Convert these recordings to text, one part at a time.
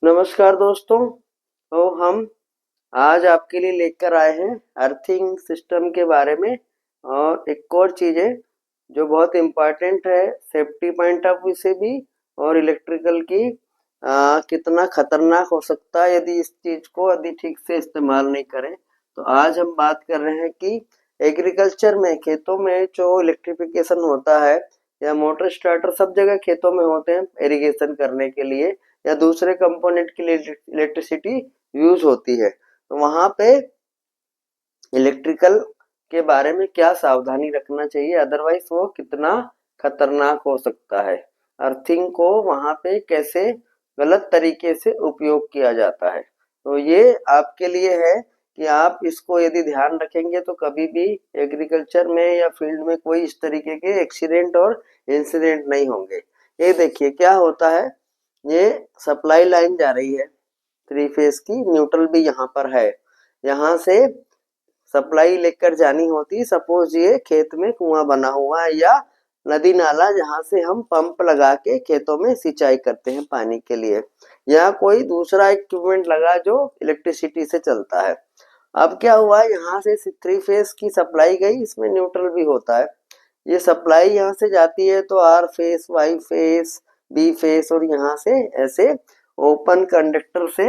नमस्कार दोस्तों। तो हम आज आपके लिए लेकर आए हैं अर्थिंग सिस्टम के बारे में और एक और चीज़ है जो बहुत इम्पोर्टेंट है सेफ्टी पॉइंट ऑफ व्यू से भी और इलेक्ट्रिकल की कितना खतरनाक हो सकता है यदि इस चीज़ को यदि ठीक से इस्तेमाल नहीं करें। तो आज हम बात कर रहे हैं कि एग्रीकल्चर में खेतों में जो इलेक्ट्रिफिकेशन होता है या मोटर स्टार्टर सब जगह खेतों में होते हैं इरिगेशन करने के लिए या दूसरे कंपोनेंट के लिए इलेक्ट्रिसिटी यूज होती है। तो वहां पे इलेक्ट्रिकल के बारे में क्या सावधानी रखना चाहिए, अदरवाइज वो कितना खतरनाक हो सकता है। अर्थिंग को वहां पे कैसे गलत तरीके से उपयोग किया जाता है। तो ये आपके लिए है कि आप इसको यदि ध्यान रखेंगे तो कभी भी एग्रीकल्चर में या फील्ड में कोई इस तरीके के एक्सीडेंट और इंसिडेंट नहीं होंगे। ये देखिए क्या होता है, ये सप्लाई लाइन जा रही है 3 फेज की, न्यूट्रल भी यहाँ पर है। यहाँ से सप्लाई लेकर जानी होती, सपोज ये खेत में कुआं बना हुआ है या नदी नाला जहाँ से हम पंप लगा के खेतों में सिंचाई करते हैं पानी के लिए, या कोई दूसरा इक्विपमेंट लगा जो इलेक्ट्रिसिटी से चलता है। अब क्या हुआ, यहाँ से 3 फेज की सप्लाई गई, इसमें न्यूट्रल भी होता है। ये सप्लाई यहाँ से जाती है तो R phase, Y phase, B phase और यहाँ से ऐसे ओपन कंडक्टर से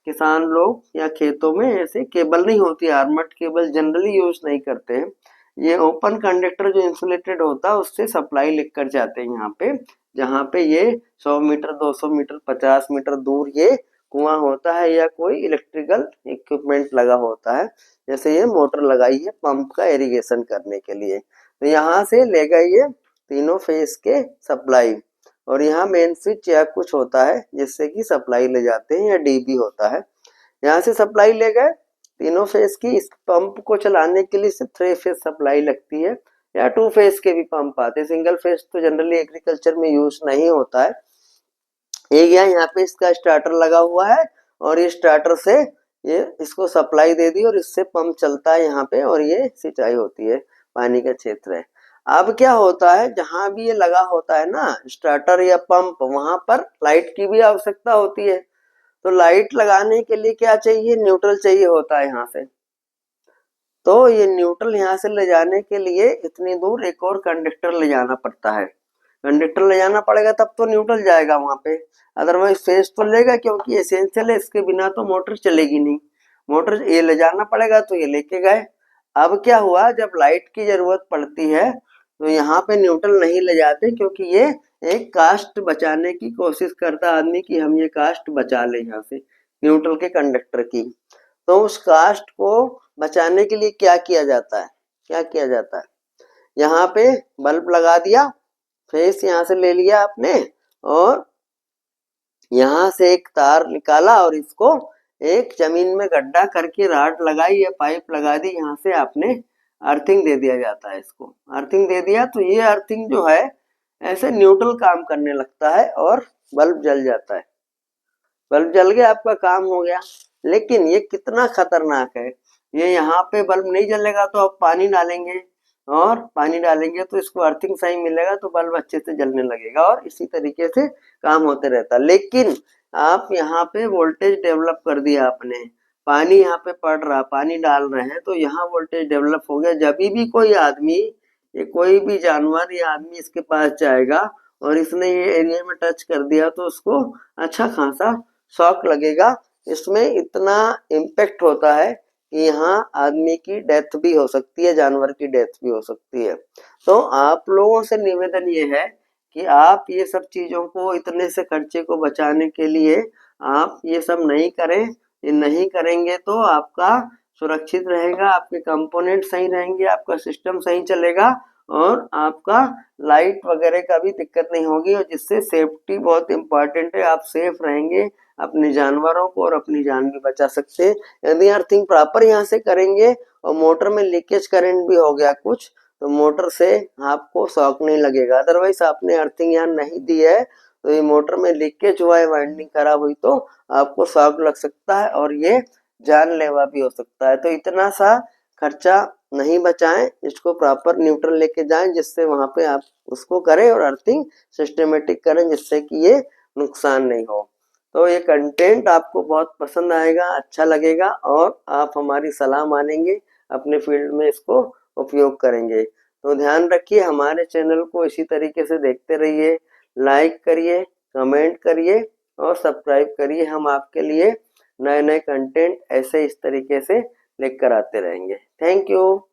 किसान लोग या खेतों में ऐसे केबल नहीं होती, आर्मर्ड केबल जनरली यूज नहीं करते हैं। ये ओपन कंडक्टर जो इंसुलेटेड होता है उससे सप्लाई लेकर जाते हैं यहाँ पे, जहाँ पे ये 100 मीटर 200 मीटर 50 मीटर दूर ये कुआं होता है या कोई इलेक्ट्रिकल इक्विपमेंट लगा होता है, जैसे ये मोटर लगाई है पंप का इरिगेशन करने के लिए। तो यहाँ से ले गए ये तीनों फेस के सप्लाई और यहाँ मेन स्विच या कुछ होता है जिससे कि सप्लाई ले जाते हैं या डीबी होता है। यहाँ से सप्लाई ले गए तीनों फेस की, इस पंप को चलाने के लिए सिर्फ 3 फेज सप्लाई लगती है या 2 फेज के भी पंप आते हैं। सिंगल फेज तो जनरली एग्रीकल्चर में यूज नहीं होता है। एक यहाँ पे इसका स्टार्टर लगा हुआ है और ये स्टार्टर से ये इसको सप्लाई दे दी और इससे पंप चलता है यहाँ पे और ये सिंचाई होती है, पानी का क्षेत्र है। अब क्या होता है, जहां भी ये लगा होता है ना स्टार्टर या पंप, वहां पर लाइट की भी आवश्यकता होती है। तो लाइट लगाने के लिए क्या चाहिए, न्यूट्रल चाहिए होता है यहाँ से। तो ये न्यूट्रल यहाँ से ले जाने के लिए इतनी दूर एक और कंडक्टर ले जाना पड़ता है। कंडक्टर ले जाना पड़ेगा तब तो न्यूट्रल जाएगा वहां पे, अदरवाइज फेज तो लेगा क्योंकि एसेंशियल है, इसके बिना तो मोटर चलेगी नहीं। मोटर ये ले जाना पड़ेगा तो ये लेके गए। अब क्या हुआ, जब लाइट की जरूरत पड़ती है तो यहाँ पे न्यूट्रल नहीं ले जाते क्योंकि ये एक कास्ट बचाने की कोशिश करता आदमी कि हम ये कास्ट बचा ले यहाँ से न्यूट्रल के कंडक्टर की। तो उस कास्ट को बचाने के लिए क्या किया जाता है, क्या किया जाता है, यहाँ पे बल्ब लगा दिया, फेस यहाँ से ले लिया आपने और यहाँ से एक तार निकाला और इसको एक जमीन में गड्ढा करके राड लगाई या पाइप लगा दी, यहाँ से आपने अर्थिंग दे दिया जाता है। इसको अर्थिंग दे दिया तो ये अर्थिंग जो है ऐसे न्यूट्रल काम करने लगता है और बल्ब जल जाता है। बल्ब जल गया, आपका काम हो गया। लेकिन ये कितना खतरनाक है, ये यहाँ पे बल्ब नहीं जलेगा तो आप पानी डालेंगे और पानी डालेंगे तो इसको अर्थिंग सही मिलेगा तो बल्ब अच्छे से जलने लगेगा और इसी तरीके से काम होते रहता। लेकिन आप यहाँ पे वोल्टेज डेवलप कर दिया आपने, पानी यहाँ पे पड़ रहा, पानी डाल रहे हैं तो यहाँ वोल्टेज डेवलप हो गया। जब भी कोई आदमी ये कोई भी जानवर या आदमी इसके पास जाएगा और इसने ये एरिया में टच कर दिया तो उसको अच्छा खासा शॉक लगेगा। इसमें इतना इम्पैक्ट होता है कि यहाँ आदमी की डेथ भी हो सकती है, जानवर की डेथ भी हो सकती है। तो आप लोगों से निवेदन ये है कि आप ये सब चीजों को, इतने से खर्चे को बचाने के लिए आप ये सब नहीं करें। ये नहीं करेंगे तो आपका सुरक्षित रहेगा, आपके कंपोनेंट सही रहेंगे, आपका सिस्टम सही चलेगा और आपका लाइट वगैरह का भी दिक्कत नहीं होगी और जिससे सेफ्टी बहुत इंपॉर्टेंट है। आप सेफ रहेंगे, अपने जानवरों को और अपनी जान भी बचा सकते हैं। यदि अर्थिंग प्रॉपर यहाँ से करेंगे और मोटर में लीकेज करंट भी हो गया कुछ तो मोटर से आपको शॉक नहीं लगेगा। अदरवाइज आपने अर्थिंग यहाँ नहीं दी है तो ये मोटर में लीकेज हुआ है, वाइंडिंग खराब हुई तो आपको शॉक लग सकता है और ये जानलेवा भी हो सकता है। तो इतना सा खर्चा नहीं बचाएं, इसको प्रॉपर न्यूट्रल लेके जाएं जिससे वहां पे आप उसको करें और अर्थिंग सिस्टमेटिक करें जिससे कि ये नुकसान नहीं हो। तो ये कंटेंट आपको बहुत पसंद आएगा, अच्छा लगेगा और आप हमारी सलाह मानेंगे, अपने फील्ड में इसको उपयोग करेंगे। तो ध्यान रखिए, हमारे चैनल को इसी तरीके से देखते रहिए, लाइक करिए, कमेंट करिए और सब्सक्राइब करिए। हम आपके लिए नए-नए कंटेंट ऐसे इस तरीके से लेकर आते रहेंगे। Thank you.